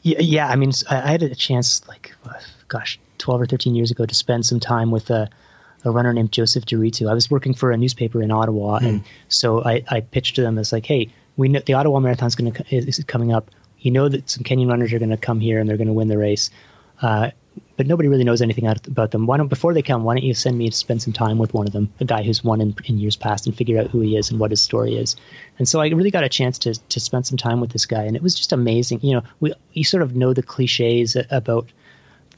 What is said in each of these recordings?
Yeah. I mean, I had a chance, 12 or 13 years ago to spend some time with a runner named Joseph Duritu. I was working for a newspaper in Ottawa, and so I pitched to them as like, hey, we know the Ottawa Marathon is coming up. You know that some Kenyan runners are going to come here and they're going to win the race, but nobody really knows anything about them. Before they come, why don't you send me to spend some time with one of them, a guy who's won in years past, and figure out who he is and what his story is. And so I really got a chance to spend some time with this guy, and it was just amazing. You sort of know the cliches about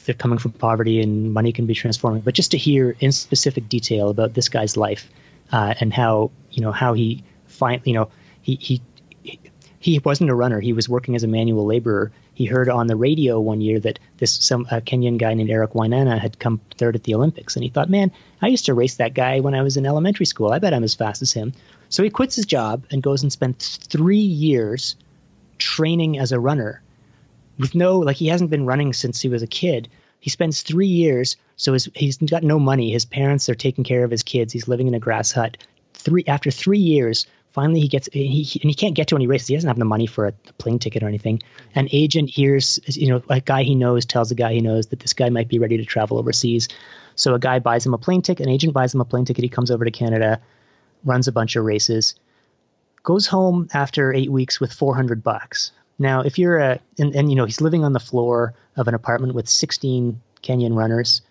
they're coming from poverty and money can be transforming, but just to hear in specific detail about this guy's life and how he he wasn't a runner. He was working as a manual laborer. He heard on the radio one year that a Kenyan guy named Eric Wainana had come third at the Olympics. And he thought, man, I used to race that guy when I was in elementary school. I bet I'm as fast as him. So he quits his job and goes and spends 3 years training as a runner with he hasn't been running since he was a kid. He spends 3 years. So he's got no money. His parents are taking care of his kids. He's living in a grass hut. After 3 years, finally, he can't get to any races. He doesn't have the money for a plane ticket or anything. An agent hears, a guy he knows tells a guy he knows that this guy might be ready to travel overseas. So a guy buys him a plane ticket. An agent buys him a plane ticket. He comes over to Canada, runs a bunch of races, goes home after 8 weeks with $400. Now, if you're he's living on the floor of an apartment with 16 Kenyan runners,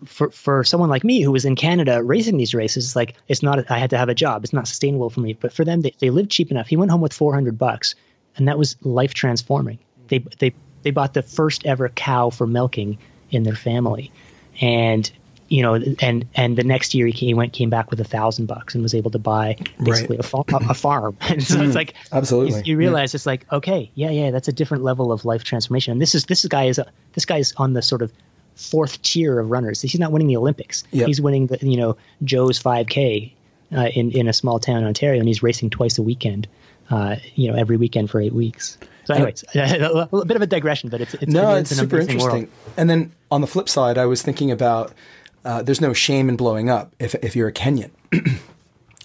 for someone like me who was in Canada racing these races, it's not, I had to have a job. It's not sustainable for me. But for them, they lived cheap enough. He went home with $400, and that was life transforming. They bought the first ever cow for milking in their family, and the next year he came back with $1,000 and was able to buy basically a farm. And so it's like, absolutely, you realize it's like, okay, yeah, that's a different level of life transformation. And this guy is on the sort of fourth tier of runners. He's not winning the Olympics. Yep. He's winning Joe's 5K in a small town in Ontario, and he's racing twice a weekend, every weekend for 8 weeks. So anyways, a bit of a digression, but it's super interesting. World. And then on the flip side, I was thinking about there's no shame in blowing up if you're a Kenyan,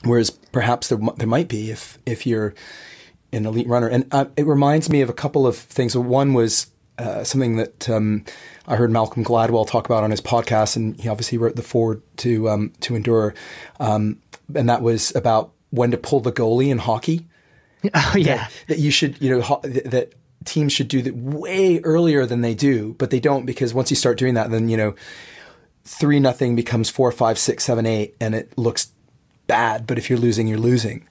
whereas perhaps there might be if you're an elite runner. And it reminds me of a couple of things. One was something that I heard Malcolm Gladwell talk about on his podcast, and he obviously wrote the foreword to Endure, and that was about when to pull the goalie in hockey. Oh yeah, that you should, that teams should do that way earlier than they do, but they don't, because once you start doing that, then 3-0 becomes 4, 5, 6, 7, 8, and it looks bad. But if you're losing, you're losing.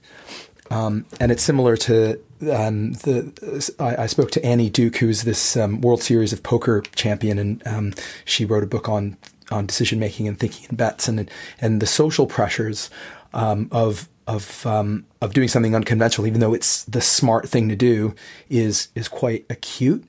And it's similar to I spoke to Annie Duke, who's this World Series of Poker champion, and she wrote a book on decision making and thinking in bets, and the social pressures of doing something unconventional, even though it's the smart thing to do, is quite acute.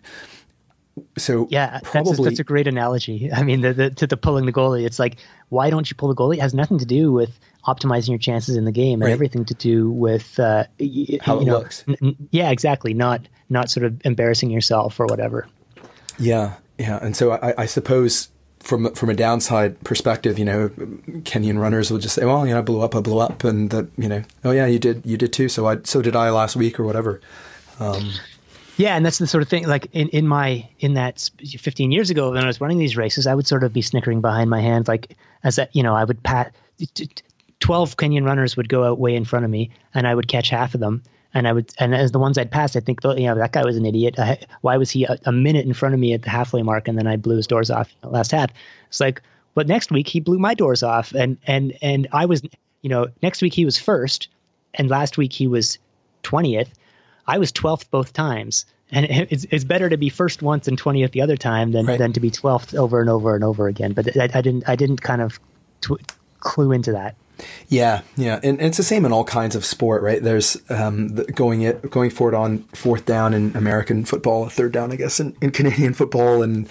So yeah, that's a great analogy. I mean, the pulling the goalie, it's like, why don't you pull the goalie? It has nothing to do with optimizing your chances in the game, and everything to do with how it looks. Yeah, exactly. Not sort of embarrassing yourself or whatever. Yeah. And so I suppose from a downside perspective, Kenyan runners will just say, well, I blew up, and oh yeah, you did too. So did I last week or wwhatever. Yeah, and that's the sort of thing. Like in that 15 years ago when I was running these races, I would sort of be snickering behind my hand, like as that I would 12 Kenyan runners would go out way in front of me, and I would catch half of them, and as the ones I'd passed, I'd think, that guy was an idiot. Why was he a minute in front of me at the halfway mark, and then I blew his doors off last half? It's like, but next week he blew my doors off, and I was, next week he was first, and last week he was 20th. I was 12th both times, and it's better to be first once and 20th the other time than to be 12th over and over and over again. But I didn't kind of clue into that. Yeah, and it's the same in all kinds of sport, right? There's going forward on fourth down in American football, third down, I guess, in Canadian football, and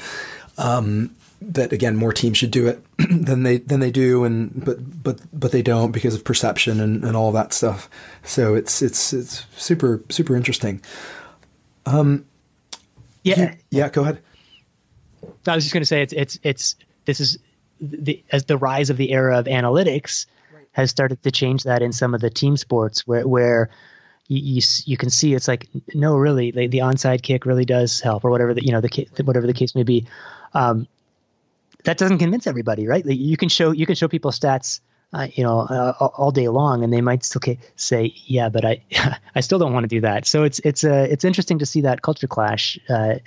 that again, more teams should do it than they do, but they don't because of perception and all that stuff. So it's super super interesting. Yeah, go ahead. I was just going to say this is as the rise of the era of analytics has started to change that in some of the team sports where you can see it's like, no, really, the onside kick really does help, or whatever whatever the case may be. That doesn't convince everybody, right? Like, you can show people stats, all day long, and they might still say, yeah, but I still don't want to do that. So it's interesting to see that culture clash, and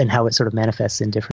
how it sort of manifests in different